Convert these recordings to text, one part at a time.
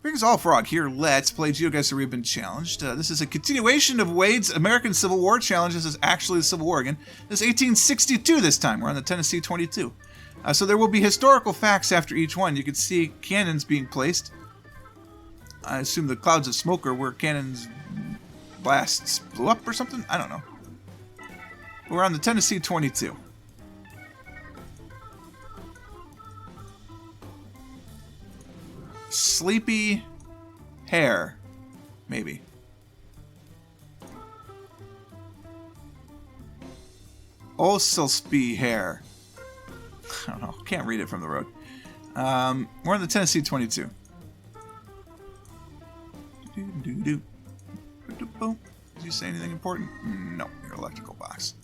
Greetings all, Frog here. Let's play GeoGuessr. We've been challenged. This is a continuation of Wade's American Civil War challenge. This is actually the Civil War again. This is 1862 this time. We're on the Tennessee 22. So there will be historical facts after each one. You can see cannons being placed. I assume the clouds of smoke are where cannons blasts blew up or something? I don't know. We're on the Tennessee 22. Sleepy hair, maybe. Osilsby hair. I don't know. Can't read it from the road. We're on the Tennessee 22. Did you say anything important? No, your electrical box.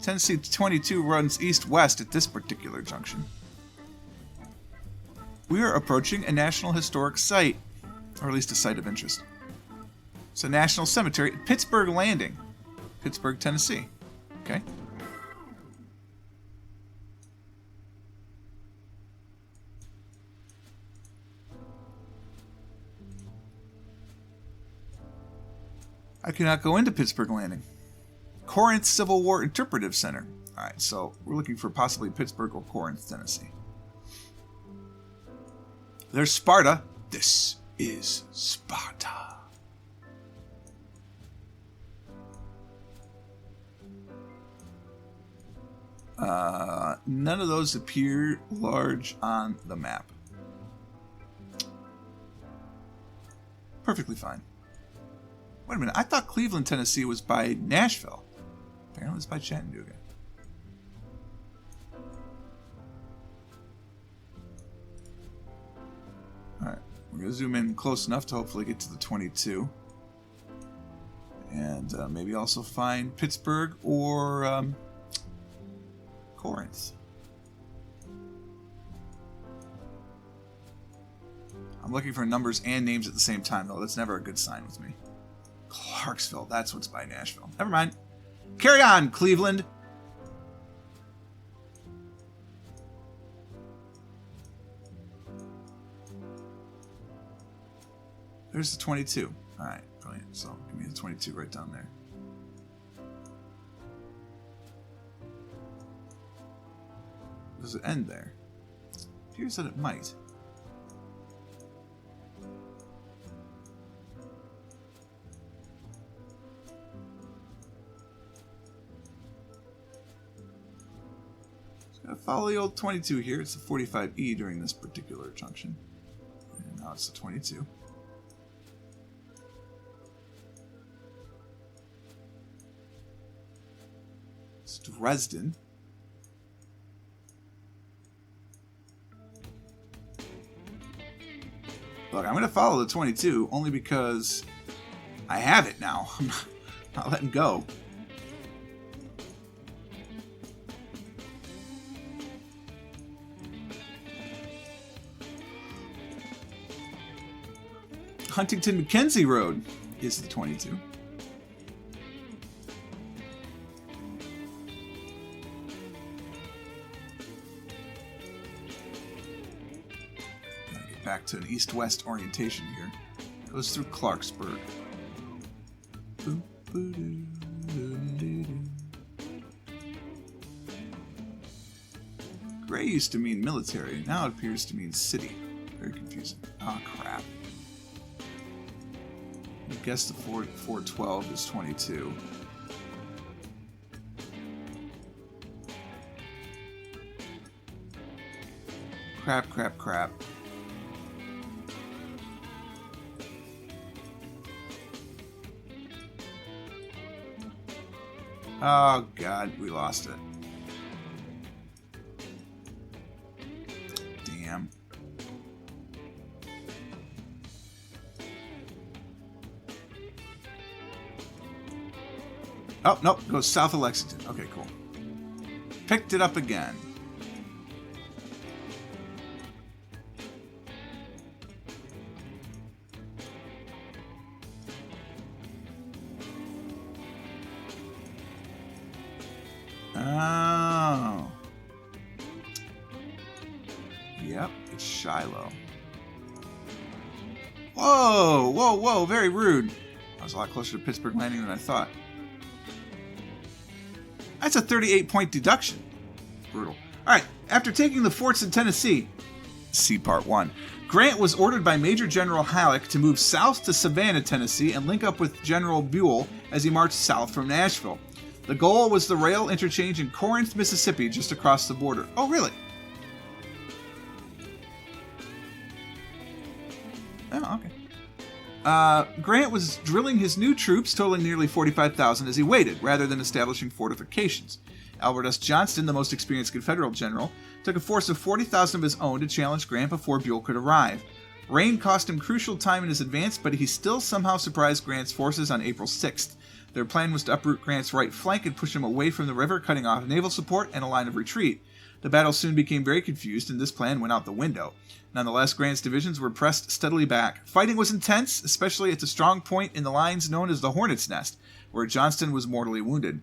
Tennessee 22 runs east-west at this particular junction. We are approaching a National Historic Site, or at least a site of interest. It's a national cemetery at Pittsburgh Landing, Pittsburgh, Tennessee. Okay. I cannot go into Pittsburgh Landing. Corinth Civil War Interpretive Center. Alright, so we're looking for possibly Pittsburgh or Corinth, Tennessee. There's Sparta. This is Sparta. None of those appear large on the map. Perfectly fine. Wait a minute. I thought Cleveland, Tennessee was by Nashville. Apparently it's by Chattanooga. Alright, we're going to zoom in close enough to hopefully get to the 22. And maybe also find Pittsburgh or Corinth. I'm looking for numbers and names at the same time, though. That's never a good sign with me. Clarksville, that's what's by Nashville. Never mind. Carry on, Cleveland. There's the 22. All right, brilliant. So give me the 22 right down there. Does it end there? It appears that it might. Just gotta follow the old 22 here. It's the 45E during this particular junction. And now it's the 22. Dresden. Look, I'm going to follow the 22 only because I have it now. I'm not letting go. Huntington-McKenzie Road is the 22. Back to an east-west orientation here. Goes through Clarksburg. Gray used to mean military. Now it appears to mean city. Very confusing. Ah, crap. I guess the 412 is 22. Crap, crap, crap. Oh, God, we lost it. Damn. Oh, nope, goes south of Lexington. Okay, cool. Picked it up again. Oh. Yep, it's Shiloh. Whoa, whoa, whoa, very rude. I was a lot closer to Pittsburgh Landing than I thought. That's a 38-point deduction. Brutal. Alright, after taking the forts in Tennessee, see Part 1, Grant was ordered by Major General Halleck to move south to Savannah, Tennessee, and link up with General Buell as he marched south from Nashville. The goal was the rail interchange in Corinth, Mississippi, just across the border. Oh, really? Oh, okay. Grant was drilling his new troops, totaling nearly 45,000, as he waited, rather than establishing fortifications. Albert S. Johnston, the most experienced Confederate general, took a force of 40,000 of his own to challenge Grant before Buell could arrive. Rain cost him crucial time in his advance, but he still somehow surprised Grant's forces on April 6th. Their plan was to uproot Grant's right flank and push him away from the river, cutting off naval support and a line of retreat. The battle soon became very confused, and this plan went out the window. Nonetheless, Grant's divisions were pressed steadily back. Fighting was intense, especially at the strong point in the lines known as the Hornet's Nest, where Johnston was mortally wounded.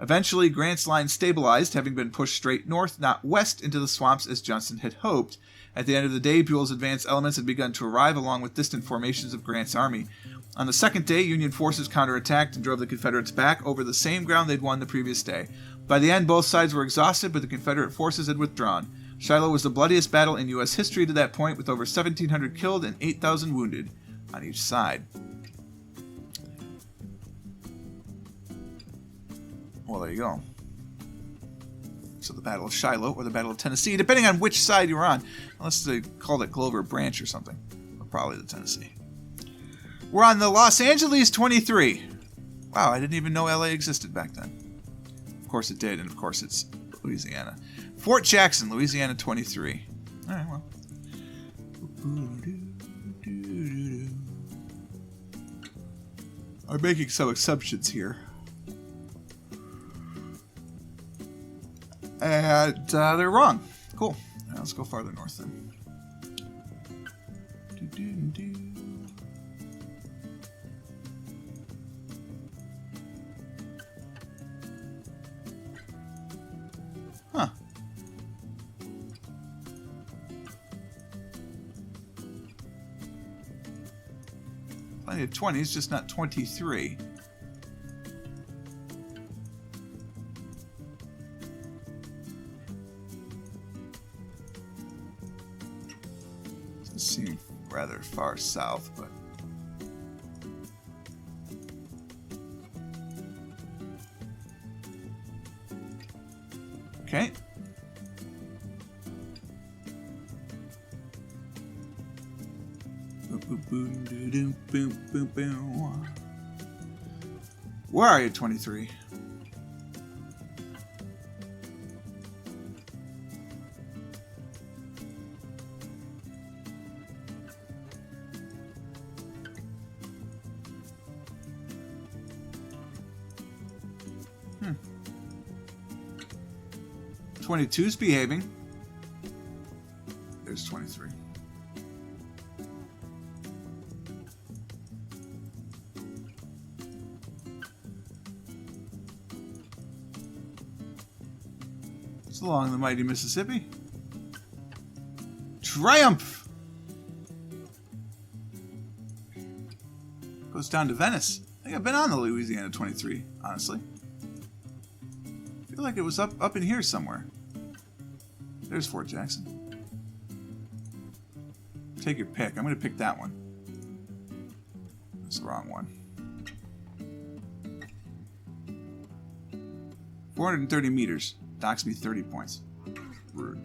Eventually, Grant's line stabilized, having been pushed straight north, not west, into the swamps as Johnston had hoped. At the end of the day, Buell's advance elements had begun to arrive along with distant formations of Grant's army. On the second day, Union forces counterattacked and drove the Confederates back over the same ground they'd won the previous day. By the end, both sides were exhausted, but the Confederate forces had withdrawn. Shiloh was the bloodiest battle in U.S. history to that point, with over 1,700 killed and 8,000 wounded on each side. Well, there you go. So the Battle of Shiloh, or the Battle of Tennessee, depending on which side you were on. Unless they called it Glover Branch or something. Or probably the Tennessee. We're on the Los Angeles 23. Wow, I didn't even know LA existed back then. Of course it did, and of course it's Louisiana. Fort Jackson, Louisiana 23. Alright, well. I'm making some exceptions here. And they're wrong. Cool. Now let's go farther north then. Huh. Plenty of 20s, just not 23. Seem rather far south, but okay. Where are you, 23? Hmm. 22's behaving. There's 23. It's along the mighty Mississippi. Triumph! Goes down to Venice. I think I've been on the Louisiana 23, honestly. I feel like it was up in here somewhere. There's Fort Jackson. Take your pick. I'm going to pick that one. That's the wrong one. 430 meters. Docks me 30 points. Rude.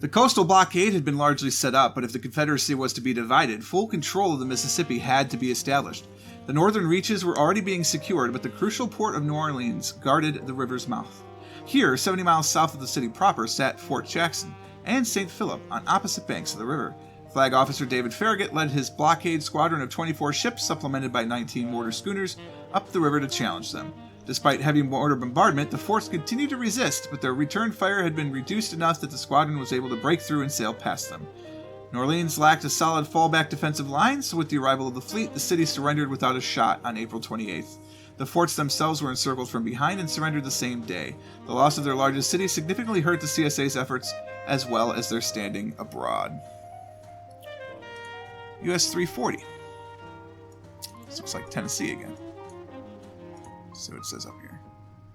The coastal blockade had been largely set up, but if the Confederacy was to be divided, full control of the Mississippi had to be established. The northern reaches were already being secured, but the crucial port of New Orleans guarded the river's mouth. Here, 70 miles south of the city proper, sat Fort Jackson and St. Philip on opposite banks of the river. Flag officer David Farragut led his blockade squadron of 24 ships, supplemented by 19 mortar schooners, up the river to challenge them. Despite heavy mortar bombardment, the forts continued to resist, but their return fire had been reduced enough that the squadron was able to break through and sail past them. New Orleans lacked a solid fallback defensive line, so with the arrival of the fleet, the city surrendered without a shot on April 28th. The forts themselves were encircled from behind and surrendered the same day. The loss of their largest city significantly hurt the CSA's efforts as well as their standing abroad. US 340. This looks like Tennessee again. Let's see what it says up here.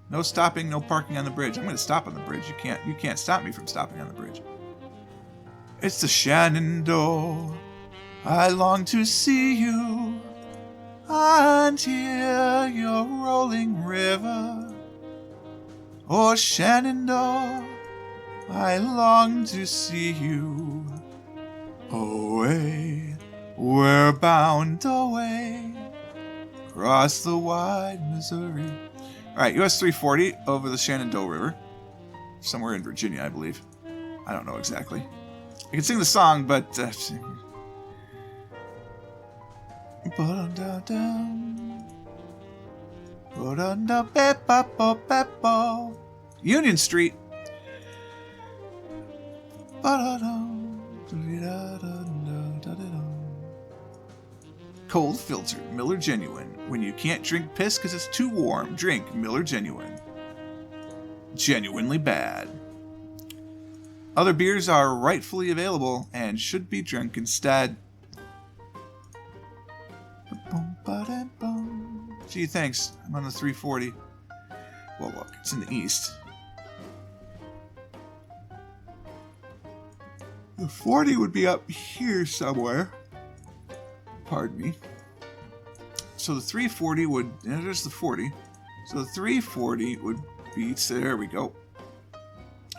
No stopping, no parking on the bridge. I'm going to stop on the bridge. You can't stop me from stopping on the bridge. It's the Shenandoah. I long to see you and hear your rolling river. Oh, Shenandoah, I long to see you. Away, we're bound away across the wide Missouri. All right, US 340 over the Shenandoah River. Somewhere in Virginia, I believe. I don't know exactly. I can sing the song, but... Union Street. Cold filtered Miller Genuine. When you can't drink piss because it's too warm, drink Miller Genuine. Genuinely bad. Other beers are rightfully available and should be drunk instead. Gee, thanks. I'm on the 340. Well, look, it's in the east. The 40 would be up here somewhere. Pardon me. So the 340 would... There's the 40. So the 340 would be... There we go.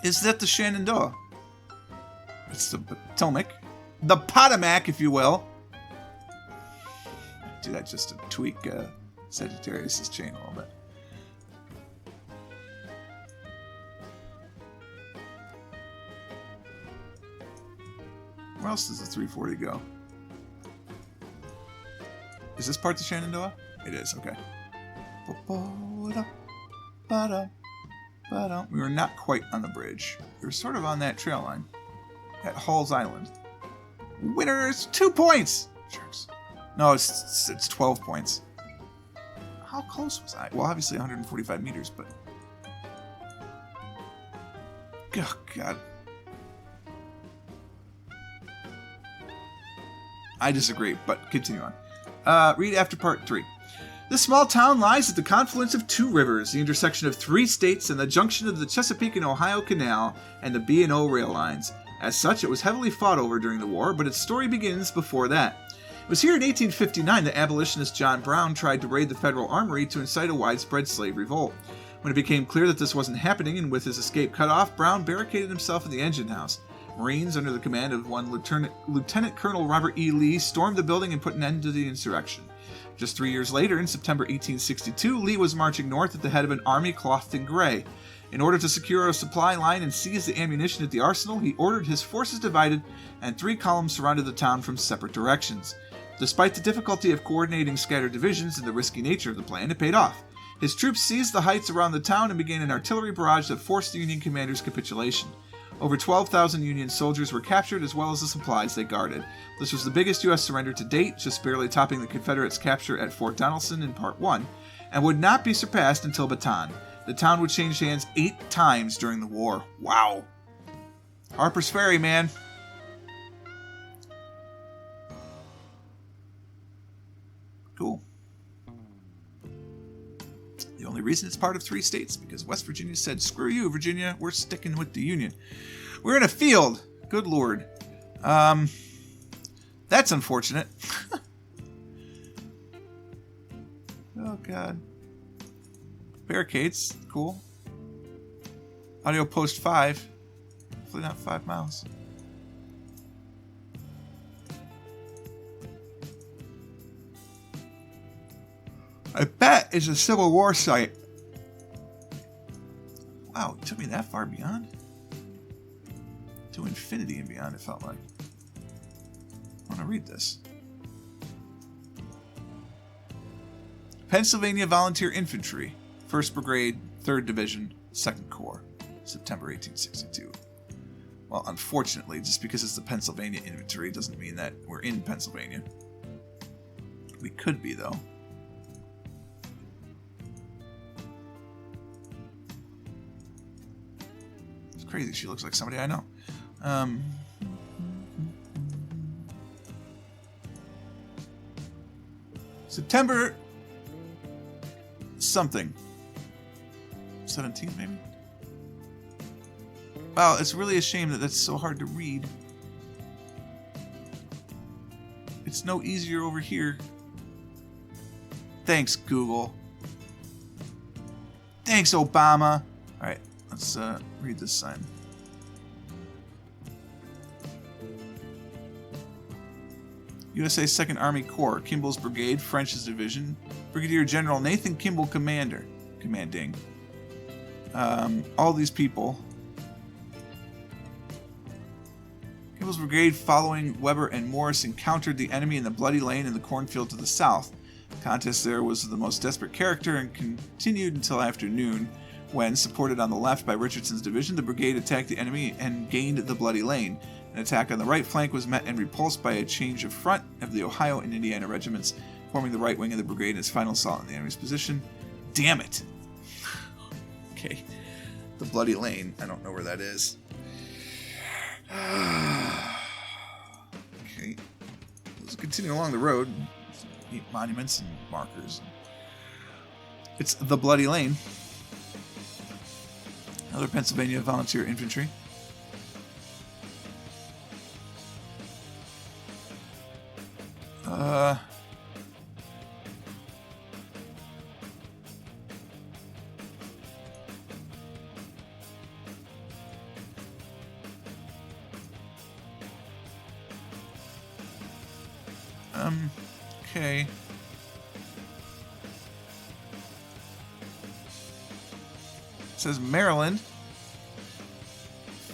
Is that the Shenandoah? It's the Potomac. The Potomac, if you will. Do that just to tweak Sagittarius' chain a little bit. Where else does the 340 go? Is this part the Shenandoah? It is, okay. We were not quite on the bridge. We were sort of on that trail line. At Hall's Island. Winners! 2 points! Jerks. No, it's 12 points. How close was I? Well, obviously 145 meters, but... Oh, God. I disagree, but continue on. Read after part 3. This small town lies at the confluence of 2 rivers, the intersection of 3 states, and the junction of the Chesapeake and Ohio Canal and the B&O rail lines. As such, it was heavily fought over during the war, but its story begins before that. It was here in 1859 that abolitionist John Brown tried to raid the federal armory to incite a widespread slave revolt. When it became clear that this wasn't happening, and with his escape cut off, Brown barricaded himself in the engine house. Marines, under the command of one Lieutenant Colonel Robert E. Lee, stormed the building and put an end to the insurrection. Just 3 years later, in September 1862, Lee was marching north at the head of an army clothed in gray. In order to secure a supply line and seize the ammunition at the arsenal, he ordered his forces divided, and 3 columns surrounded the town from separate directions. Despite the difficulty of coordinating scattered divisions and the risky nature of the plan, it paid off. His troops seized the heights around the town and began an artillery barrage that forced the Union commander's capitulation. Over 12,000 Union soldiers were captured, as well as the supplies they guarded. This was the biggest U.S. surrender to date, just barely topping the Confederates' capture at Fort Donelson in Part 1, and would not be surpassed until Bataan. The town would change hands 8 times during the war. Wow. Harper's Ferry, man. Cool. The only reason it's part of 3 states because West Virginia said, screw you, Virginia, we're sticking with the Union. We're in a field. Good Lord. That's unfortunate. Oh, God. Barricades. Cool. Audio post 5. Hopefully not 5 miles. I bet it's a Civil War site. Wow, it took me that far beyond? To infinity and beyond, it felt like. I want to read this. Pennsylvania Volunteer Infantry, 1st Brigade, 3rd Division, 2nd Corps, September 1862. Well, unfortunately, just because it's the Pennsylvania Infantry doesn't mean that we're in Pennsylvania. We could be, though. It's crazy. She looks like somebody I know. September something. 17th, maybe? Wow, it's really a shame that that's so hard to read. It's no easier over here. Thanks, Google. Thanks, Obama. Alright, let's read this sign. USA 2nd Army Corps, Kimball's Brigade, French's Division, Brigadier General Nathan Kimball, commanding. All these people. Kimball's Brigade, following Weber and Morris, encountered the enemy in the Bloody Lane in the cornfield to the south. The contest there was of the most desperate character and continued until afternoon, when, supported on the left by Richardson's division, the brigade attacked the enemy and gained the Bloody Lane. An attack on the right flank was met and repulsed by a change of front of the Ohio and Indiana regiments, forming the right wing of the brigade in its final assault on the enemy's position. Damn it! Okay. The Bloody Lane. I don't know where that is. Okay. Let's continue along the road. Neat monuments and markers. It's the Bloody Lane. Another Pennsylvania volunteer infantry. Okay. It says Maryland.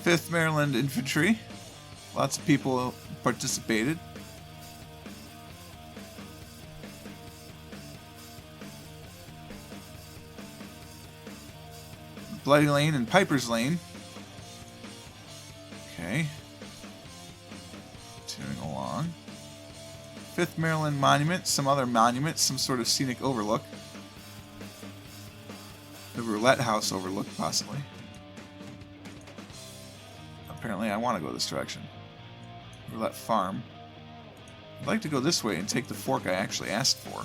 5th Maryland Infantry. Lots of people participated. Bloody Lane and Piper's Lane. Okay. Continuing along. 5th Maryland Monument, some other monuments, some sort of scenic overlook. The Roulette House overlook, possibly. Apparently I want to go this direction. Roulette Farm. I'd like to go this way and take the fork I actually asked for.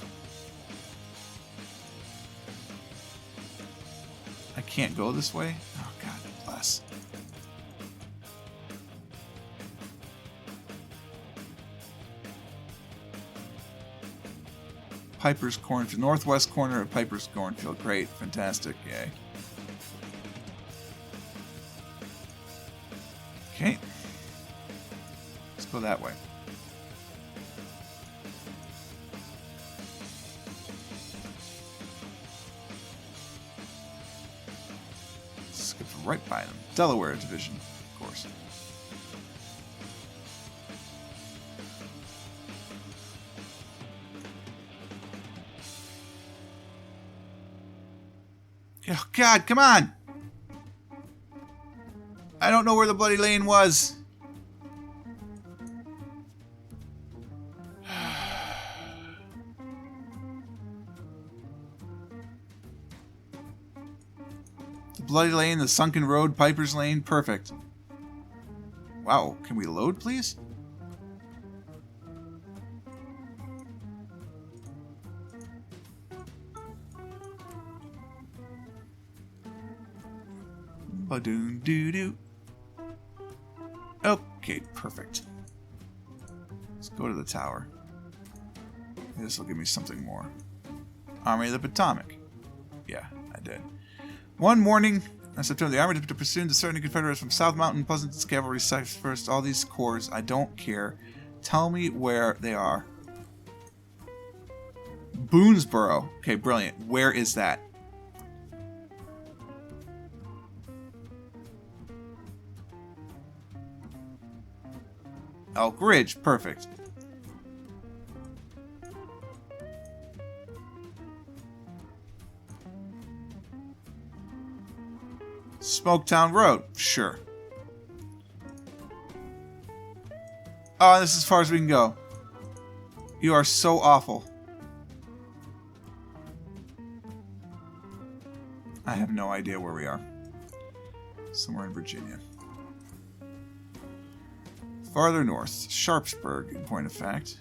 I can't go this way? Oh, God bless. Piper's Cornfield. Northwest corner of Piper's Cornfield. Great. Fantastic. Yay. Okay. Let's go that way. Skip right by them. Delaware Division, of course. Oh, God, come on! I don't know where the Bloody Lane was. The Bloody Lane, the Sunken Road, Piper's Lane, perfect. Wow, can we load, please? Ba-doon-doo-doo. Okay, perfect. Let's go to the tower. This will give me something more. Army of the Potomac. Yeah, I did. One morning in September, the army to pursue the certain Confederates from South Mountain, Pleasant's cavalry first. All these corps, I don't care. Tell me where they are. Boonesboro. Okay, brilliant. Where is that? Elk Ridge, perfect. Smoketown Road, sure. Oh, this is as far as we can go. You are so awful. I have no idea where we are. Somewhere in Virginia. Farther north, Sharpsburg, in point of fact.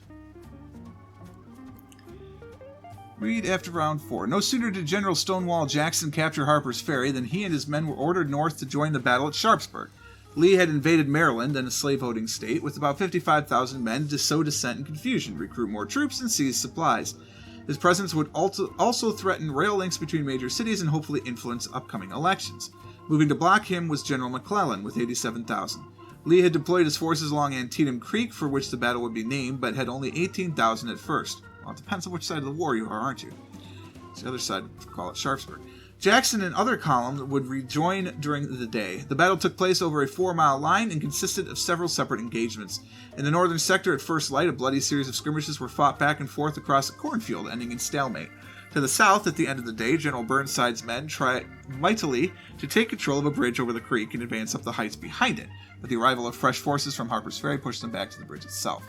Read after round 4. No sooner did General Stonewall Jackson capture Harper's Ferry than he and his men were ordered north to join the battle at Sharpsburg. Lee had invaded Maryland, then a slave-holding state, with about 55,000 men to sow dissent and confusion, recruit more troops, and seize supplies. His presence would also threaten rail links between major cities and hopefully influence upcoming elections. Moving to block him was General McClellan, with 87,000. Lee had deployed his forces along Antietam Creek, for which the battle would be named, but had only 18,000 at first. Well, it depends on which side of the war you are, aren't you? It's the other side, call it Sharpsburg. Jackson and other columns would rejoin during the day. The battle took place over a 4-mile line and consisted of several separate engagements. In the northern sector, at first light, a bloody series of skirmishes were fought back and forth across a cornfield, ending in stalemate. To the south, at the end of the day, General Burnside's men tried mightily to take control of a bridge over the creek and advance up the heights behind it, but the arrival of fresh forces from Harper's Ferry pushed them back to the bridge itself.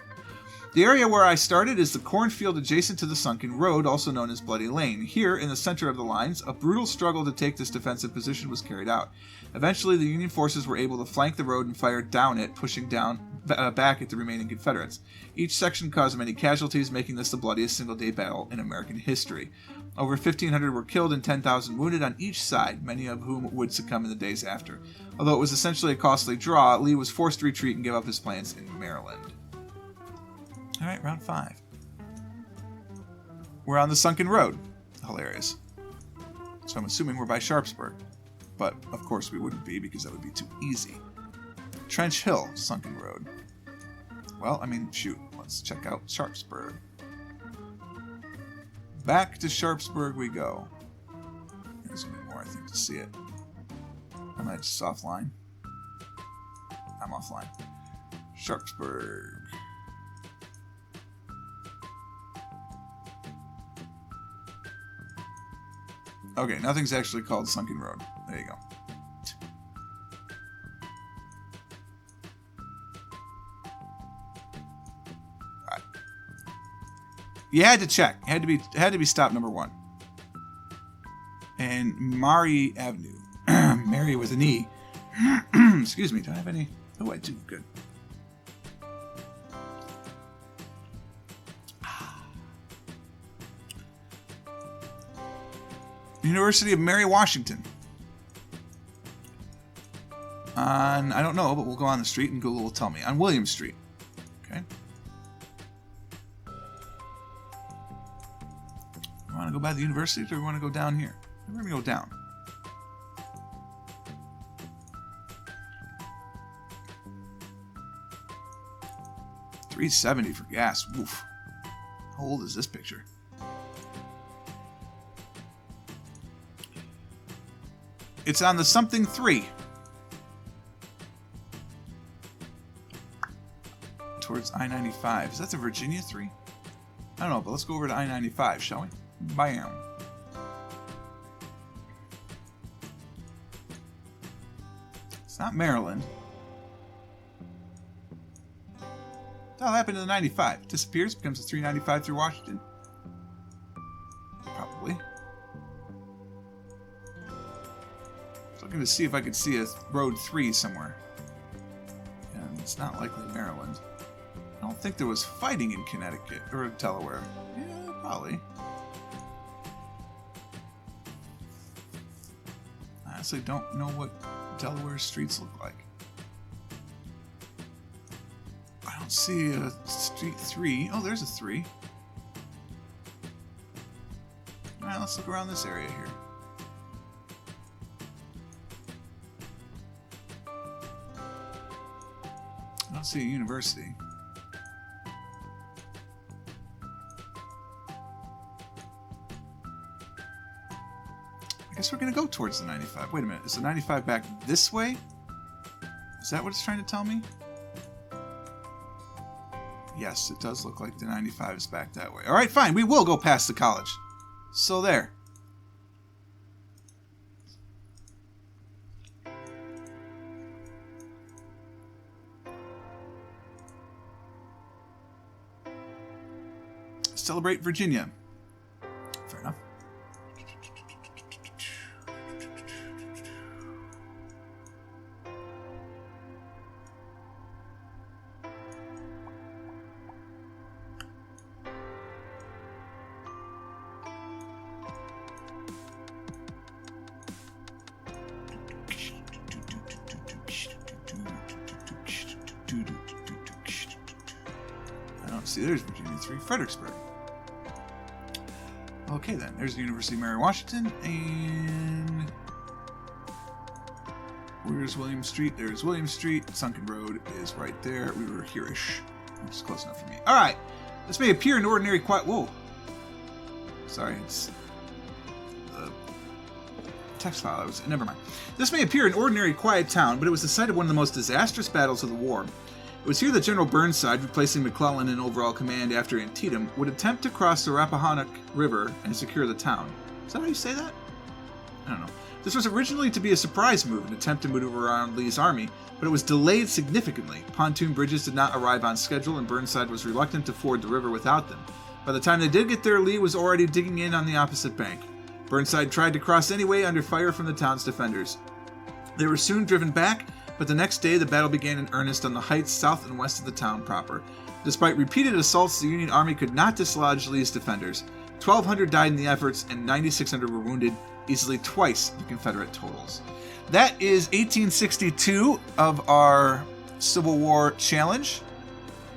The area where I started is the cornfield adjacent to the sunken road, also known as Bloody Lane. Here, in the center of the lines, a brutal struggle to take this defensive position was carried out. Eventually, the Union forces were able to flank the road and fire down it, pushing back at the remaining Confederates. Each section caused many casualties, making this the bloodiest single-day battle in American history. Over 1,500 were killed and 10,000 wounded on each side, many of whom would succumb in the days after. Although it was essentially a costly draw, Lee was forced to retreat and give up his plans in Maryland. Alright, round 5. We're on the sunken road. Hilarious. So I'm assuming we're by Sharpsburg. But, of course, we wouldn't be because that would be too easy. Trench Hill, sunken road. Well, I mean, shoot. Let's check out Sharpsburg. Back to Sharpsburg we go. There's going to be more, I think, to see it. Am I just offline? I'm offline. Sharpsburg. Okay, nothing's actually called Sunken Road. There you go. Alright. You had to check. It had to be stop number 1. And Mari Avenue. Mary with an E. Excuse me, do I have any? Oh, I do. Good. University of Mary Washington. On, I don't know, but we'll go on the street and Google will tell me. On William Street. Okay. We want to go by the university or we want to go down here? We're going to go down. $3.70 for gas. Oof. How old is this picture? It's on the something 3. Towards I-95. Is that the Virginia 3? I don't know, but let's go over to I-95, shall we? Bam. It's not Maryland. That'll happen to the 95. Disappears, becomes a 395 through Washington. Probably. Looking to see if I could see a road 3 somewhere. And it's not likely Maryland. I don't think there was fighting in Connecticut or Delaware. Yeah, probably. I honestly don't know what Delaware streets look like. I don't see a street 3. Oh, there's a 3. Alright, let's look around this area here. I don't see a university. I guess we're going to go towards the 95. Wait a minute. Is the 95 back this way? Is that what it's trying to tell me? Yes, it does look like the 95 is back that way. Alright, fine. We will go past the college. So there. Celebrate Virginia. Fair enough. See, there's Virginia 3, Fredericksburg. Okay, then. There's the University of Mary Washington, and... Where's William Street? There's William Street. Sunken Road is right there. We were here-ish, which is close enough for me. All right. This may appear an ordinary quiet... Whoa. Sorry, it's... the text file. Never mind. This may appear an ordinary quiet town, but it was the site of one of the most disastrous battles of the war. It was here that General Burnside, replacing McClellan in overall command after Antietam, would attempt to cross the Rappahannock River and secure the town. Is that how you say that? I don't know. This was originally to be a surprise move, an attempt to maneuver around Lee's army, but it was delayed significantly. Pontoon bridges did not arrive on schedule, and Burnside was reluctant to ford the river without them. By the time they did get there, Lee was already digging in on the opposite bank. Burnside tried to cross anyway under fire from the town's defenders. They were soon driven back, but the next day the battle began in earnest on the heights south and west of the town proper. Despite repeated assaults, the Union Army could not dislodge Lee's defenders. 1,200 died in the efforts, and 9,600 were wounded, easily twice the Confederate totals. That is 1862 of our Civil War challenge,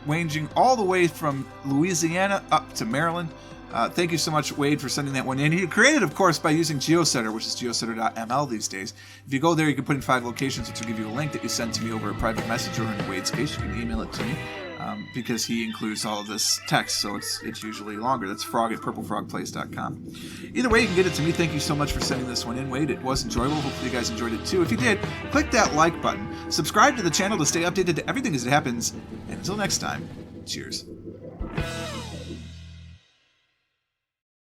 ranging all the way from Louisiana up to Maryland. Thank you so much, Wade, for sending that one in. He created, of course, by using GeoGuessr, which is geoguessr.ml these days. If you go there, you can put in 5 locations, which will give you a link that you send to me over a private message, or in Wade's case, you can email it to me, because he includes all of this text, so it's usually longer. That's frog at PurpleFrogPlays.com. Either way, you can get it to me. Thank you so much for sending this one in, Wade. It was enjoyable. Hopefully you guys enjoyed it too. If you did, click that like button. Subscribe to the channel to stay updated to everything as it happens. And until next time, cheers.